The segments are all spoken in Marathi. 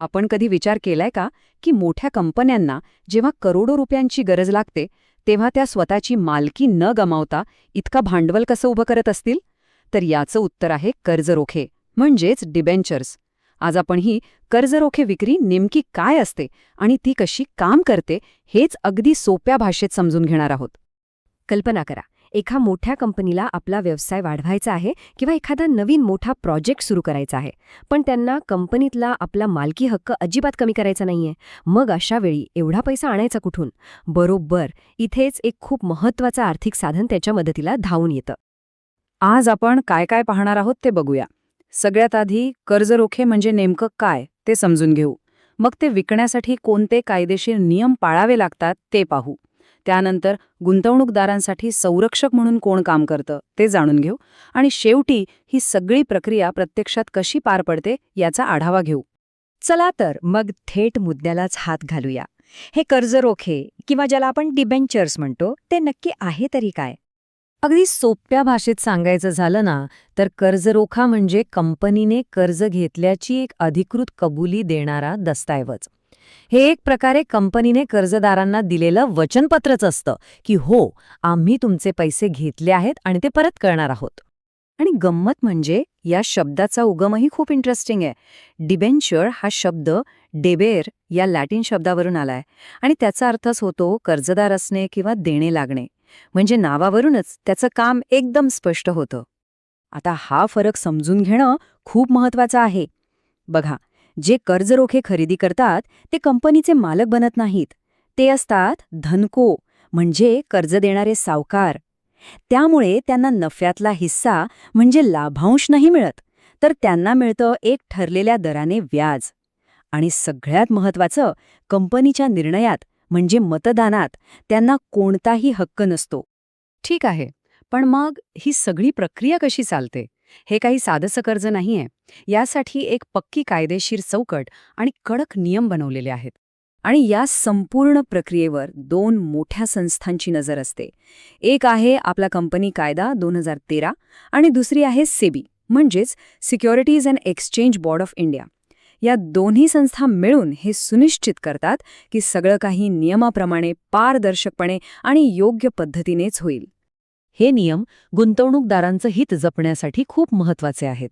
आपण कधी विचार केलाय का की मोठ्या कंपन्यांना जेव्हा करोडो रुपयांची गरज लागते तेव्हा त्या स्वतःची मालकी न गमावता इतका भांडवल कसं उभं करत असतील? तर याचं उत्तर आहे कर्जरोखे, म्हणजेच डिबेंचर्स. आज आपण ही कर्जरोखे विक्री नेमकी काय असते आणि ती कशी काम करते हेच अगदी सोप्या भाषेत समजून घेणार आहोत. कल्पना करा, एका मोठ्या कंपनीला आपला व्यवसाय वाढवायचा आहे किंवा एखादा नवीन मोठा प्रोजेक्ट सुरू करायचा आहे, पण त्यांना कंपनीतला आपला मालकी हक्क अजिबात कमी करायचा नाहीये. मग अशा वेळी एवढा पैसा आणायचा कुठून? बरोबर, इथेच एक खूप महत्त्वाचं आर्थिक साधन त्याच्या मदतीला धावून येतं. आज आपण काय काय पाहणार आहोत ते बघूया. सगळ्यात आधी कर्जरोखे म्हणजे नेमकं काय ते समजून घेऊ. मग ते विकण्यासाठी कोणते कायदेशीर नियम पाळावे लागतात ते पाहू. त्यानंतर गुंतवणूकदारांसाठी संरक्षक म्हणून कोण काम करतं ते जाणून घेऊ. आणि शेवटी ही सगळी प्रक्रिया प्रत्यक्षात कशी पार पडते याचा आढावा घेऊ. चला तर मग थेट मुद्द्यालाच हात घालूया. हे कर्जरोखे किंवा ज्याला आपण डिबेंचर्स म्हणतो ते नक्की आहे तरी काय? अगदी सोप्या भाषेत सांगायचं झालं ना, तर कर्जरोखा म्हणजे कंपनीने कर्ज घेतल्याची एक अधिकृत कबुली देणारा दस्तऐवज. हे एक प्रकारे कंपनीने कर्जदारांना दिलेलं वचनपत्रच असतं की हो, आम्ही तुमचे पैसे घेतले आहेत आणि ते परत करणार आहोत. आणि गंमत म्हणजे या शब्दाचा उगमही खूप इंटरेस्टिंग आहे. डिबेंचर हा शब्द डेबेर या लॅटिन शब्दावरून आलाय आणि त्याचा अर्थच होतो कर्जदार असणे किंवा देणे लागणे. म्हणजे नावावरूनच त्याचं काम एकदम स्पष्ट होतं. आता हा फरक समजून घेणं खूप महत्वाचं आहे. बघा, जे कर्जरोखे खरेदी करतात ते कंपनीचे मालक बनत नाहीत. ते असतात धनको, म्हणजे कर्ज देणारे सावकार. त्यामुळे त्यांना नफ्यातला हिस्सा म्हणजे लाभांश नाही मिळत, तर त्यांना मिळतं एक ठरलेल्या दराने व्याज. आणि सगळ्यात महत्वाचं, कंपनीच्या निर्णयात म्हणजे मतदानात त्यांना कोणताही हक्क नसतो. ठीक आहे, पण मग ही सगळी प्रक्रिया कशी चालते? हे काही साधंसं कर्ज नाहीये. यासाठी एक पक्की कायदेशीर चौकट आणि कडक नियम बनवलेले आहेत. आणि या संपूर्ण प्रक्रियेवर दोन मोठ्या संस्थांची नजर असते. एक आहे आपला कंपनी कायदा 2013 आणि दुसरी आहे सेबी, म्हणजेच securities and exchange board of India. या दोन्ही संस्था मिळून हे सुनिश्चित करतात की सगळं काही नियमाप्रमाणे, पारदर्शकपणे आणि योग्य पद्धतीनेच होईल. हे नियम गुंतवणूकदारांचं हित जपण्यासाठी खूप महत्वाचे आहेत.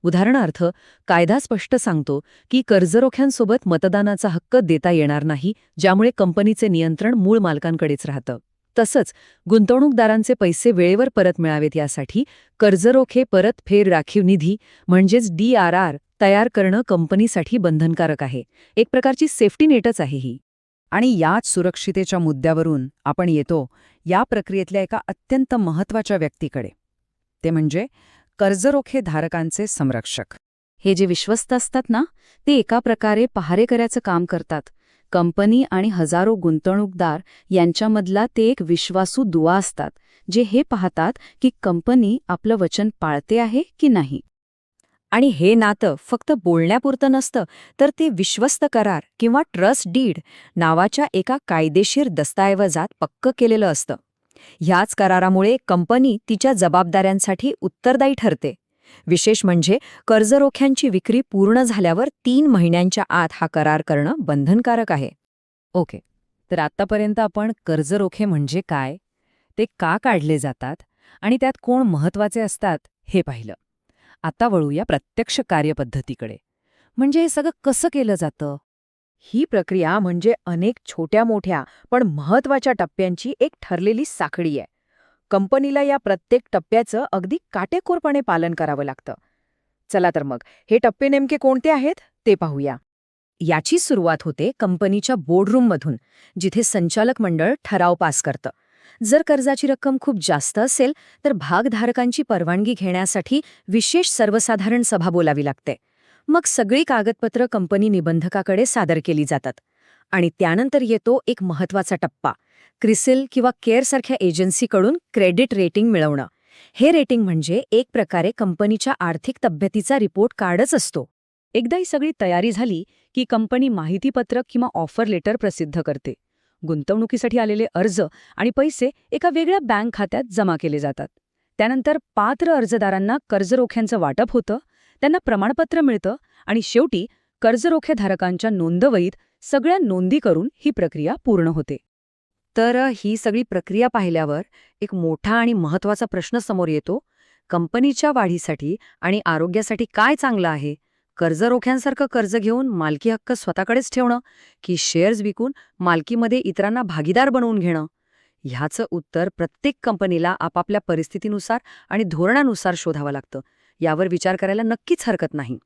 उदाहरणार्थ, कायदा स्पष्ट सांगतो की कर्जरोख्यांसोबत मतदानाचा हक्क देता येणार नाही, ज्यामुळे कंपनीचे नियंत्रण मूळ मालकांकडेच राहतं. तसंच गुंतवणूकदारांचे पैसे वेळेवर परत मिळावेत यासाठी कर्जरोखे परतफेड राखीव निधी म्हणजेच DRR तयार करणं कंपनीसाठी बंधनकारक आहे. एक प्रकारची सेफ्टी नेटच आहे ही. आणि याच सुरक्षितेच्या मुद्द्यावरून आपण येतो या प्रक्रियेतल्या एका अत्यंत महत्त्वाच्या व्यक्तीकडे. ते म्हणजे कर्जरोखे धारकांचे संरक्षक. हे जे विश्वस्त असतात ना, ते एका प्रकारे पहारेकऱ्याचं काम करतात. कंपनी आणि हजारो गुंतवणूकदार यांच्यामधला ते एक विश्वासू दुवा असतात, जे हे पाहतात की कंपनी आपलं वचन पाळते आहे की नाही. आणि हे नातं फक्त बोलण्यापुरतं नसतं, तर ते विश्वस्त करार किंवा ट्रस्ट डीड नावाच्या एका कायदेशीर दस्तऐवजात पक्कं केलेलं असतं. ह्याच करारामुळे कंपनी तिच्या जबाबदाऱ्यांसाठी उत्तरदायी ठरते. विशेष म्हणजे कर्जरोख्यांची विक्री पूर्ण झाल्यावर 3 महिन्यांच्या आत हा करार करणं बंधनकारक आहे. ओके, तर आत्तापर्यंत आपण कर्जरोखे म्हणजे काय, ते का काढले जातात आणि त्यात कोण महत्वाचे असतात हे पाहिलं. आता वळूया प्रत्यक्ष कार्यपद्धतीकडे. म्हणजे हे सगळं कसं केलं जातं? ही प्रक्रिया म्हणजे अनेक छोट्या मोठ्या पण महत्वाच्या टप्प्यांची एक ठरलेली साखळी आहे. कंपनीला या प्रत्येक टप्प्याचं अगदी काटेकोरपणे पालन करावं लागतं. चला तर मग हे टप्पे नेमके कोणते आहेत ते पाहूया. याची सुरुवात होते कंपनीच्या बोर्डरूममधून, जिथे संचालक मंडळ ठराव पास करतं. जर कर्जाची रक्कम खूप जास्त असेल तर भागधारकांची परवानगी घेण्यासाठी विशेष सर्वसाधारण सभा बोलावी लागते. मग सगळी कागदपत्र कंपनी निबंधकाकडे सादर केली जातात. आणि त्यानंतर येतो एक महत्वाचा टप्पा, क्रिसिल किंवा केअरसारख्या एजन्सीकडून क्रेडिट रेटिंग मिळवणं. हे रेटिंग म्हणजे एक प्रकारे कंपनीच्या आर्थिक तब्येतीचा रिपोर्ट कार्डच असतो. एकदा ही सगळी तयारी झाली की कंपनी माहितीपत्रक किंवा ऑफर लेटर प्रसिद्ध करते. गुंतवणुकीसाठी आलेले अर्ज आणि पैसे एका वेगळ्या बँक खात्यात जमा केले जातात. त्यानंतर पात्र अर्जदारांना कर्जरोख्यांचं वाटप होतं, त्यांना प्रमाणपत्र मिळतं आणि शेवटी कर्जरोखेधारकांच्या नोंदवहीत सगळ्या नोंदी करून ही प्रक्रिया पूर्ण होते. तर ही सगळी प्रक्रिया पाहिल्यावर एक मोठा आणि महत्त्वाचा प्रश्न समोर येतो. कंपनीच्या वाढीसाठी आणि आरोग्यासाठी काय चांगलं आहे? कर्जरोख्यांसारखं कर्ज घेऊन मालकी हक्क स्वतःकडेच ठेवणं की शेअर्स विकून मालकीमध्ये इतरांना भागीदार बनवून घेणं? ह्याचं उत्तर प्रत्येक कंपनीला आपापल्या परिस्थितीनुसार आणि धोरणानुसार शोधावं लागतं. यावर विचार करायला नक्कीच हरकत नाही.